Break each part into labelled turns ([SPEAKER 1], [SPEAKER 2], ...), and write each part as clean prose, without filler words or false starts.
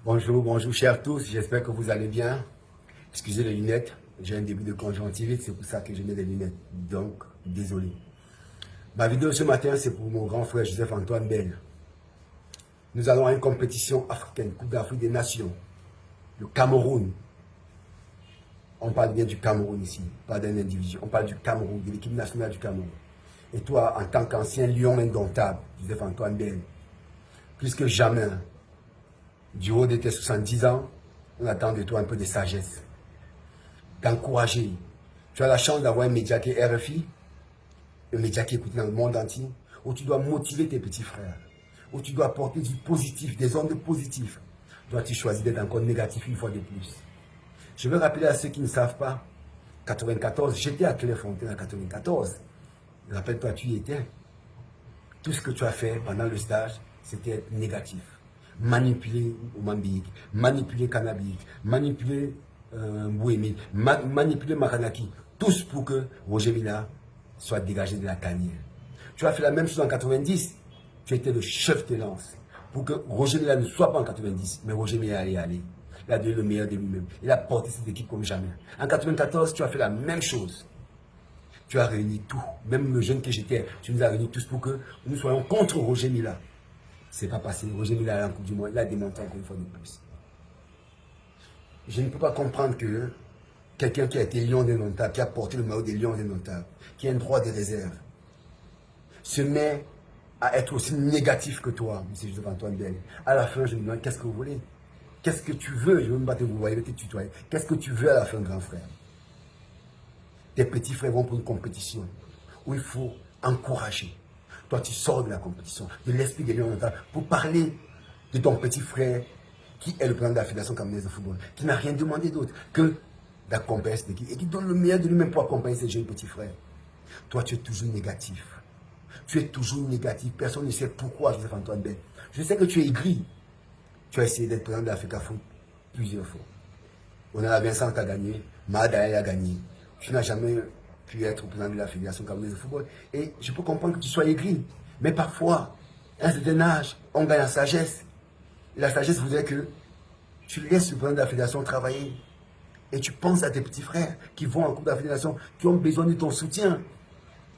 [SPEAKER 1] Bonjour chers tous, j'espère que vous allez bien. Excusez les lunettes, j'ai un début de conjonctivite, c'est pour ça que je mets des lunettes. Donc, désolé. Ma vidéo ce matin, c'est pour mon grand frère Joseph-Antoine Bell. Nous allons à une compétition africaine, Coupe d'Afrique des Nations. Le Cameroun. On parle bien du Cameroun ici, pas d'un individu. On parle du Cameroun, de l'équipe nationale du Cameroun. Et toi, en tant qu'ancien lion indomptable, Joseph-Antoine Bell, plus que jamais, du haut de tes 70 ans, on attend de toi un peu de sagesse, d'encourager. Tu as la chance d'avoir un média qui est RFI, un média qui est écouté dans le monde entier, où tu dois motiver tes petits frères, où tu dois apporter du positif, des ondes positives. Dois-tu choisir d'être encore négatif une fois de plus? Je veux rappeler à ceux qui ne savent pas, 94, j'étais à Clairefontaine en 94. Rappelle-toi, tu y étais. Tout ce que tu as fait pendant le stage, c'était négatif. Manipuler Omambik, manipuler Kanabik, manipuler Bouémé, manipuler Maranaki. Tous pour que Roger Mila soit dégagé de la tanière. Tu as fait la même chose en 90. Tu étais le chef de lance. Pour que Roger Mila ne soit pas en 90, mais Roger Mila allait aller. Il a donné le meilleur de lui-même. Il a porté cette équipe comme jamais. En 94, tu as fait la même chose. Tu as réuni tout, même le jeune que j'étais, tu nous as réunis tous pour que nous soyons contre Roger Mila. C'est pas passé. Roger Mila est en Coupe du Monde, il a démontré encore une fois de plus. Je ne peux pas comprendre que quelqu'un qui a été lion indomptable, qui a porté le maillot des lions indomptables, qui a un droit de réserve, se met à être aussi négatif que toi, M. Joseph-Antoine Bell. À la fin, je me demande, qu'est-ce que vous voulez? Qu'est-ce que tu veux? Je veux me battre, vous voyez, te tutoyer. Qu'est-ce que tu veux à la fin, grand frère? Tes petits frères vont pour une compétition où il faut encourager. Toi, tu sors de la compétition, de l'esprit des lions pour parler de ton petit frère qui est le président de la Fédération camerounaise de football, qui n'a rien demandé d'autre que d'accompagner cette équipe et qui donne le meilleur de lui-même pour accompagner ses jeunes petits frères. Toi, tu es toujours négatif. Tu es toujours négatif. Personne ne sait pourquoi, Joseph-Antoine Bell. Je sais que tu es aigri. Tu as essayé d'être président de l'Africa Foot plusieurs fois. On a Vincent qui a gagné, Mahada a gagné. Tu n'as jamais pu être président de la Fédération camerounaise de football. Et je peux comprendre que tu sois aigri. Mais parfois, à un certain âge, on gagne en sagesse. Et la sagesse voudrait que tu laisses le président de la Fédération travailler. Et tu penses à tes petits frères qui vont en Coupe de la Fédération, qui ont besoin de ton soutien.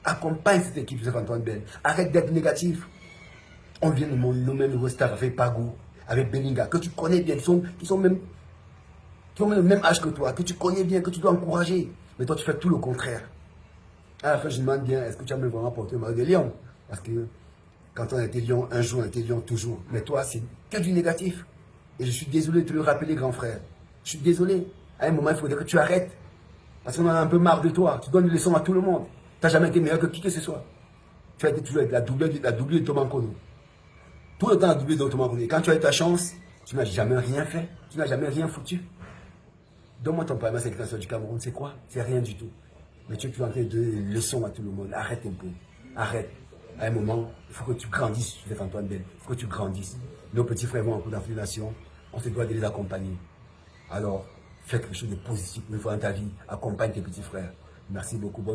[SPEAKER 1] Accompagne cette équipe, Joseph-Antoine Bell. Arrête d'être négatif. On vient de nommer le nouveau staff avec Pagou, avec Beninga, que tu connais bien, qui ont le même âge que toi, que tu connais bien, que tu dois encourager. Mais toi, tu fais tout le contraire. À la fin, je me demande bien, est-ce que tu as même vraiment porté le maillot de Lion? Parce que quand on a été Lion un jour, on a été Lion toujours. Mais toi, c'est que du négatif. Et je suis désolé de te le rappeler, grand frère. Je suis désolé. À un moment, il faudrait que tu arrêtes. Parce qu'on en a un peu marre de toi. Tu donnes des leçons à tout le monde. Tu n'as jamais été meilleur que qui que ce soit. Tu as été toujours la doublure de Thomas Kono. Tout le temps la doublure de Thomas Kono. Et quand tu as eu ta chance, tu n'as jamais rien fait. Tu n'as jamais rien foutu. Donne-moi ton palmarès avec la du Cameroun, c'est quoi? C'est rien du tout. Mais tu es en train de donner des leçons à tout le monde. Arrête un peu. Arrête. À un moment, il faut que tu grandisses, Joseph-Antoine Bell. Il faut que tu grandisses. Nos petits frères vont en Coupe d'Afrique des Nations. On se doit de les accompagner. Alors, fais quelque chose de positif une fois dans ta vie. Accompagne tes petits frères. Merci beaucoup. Bonne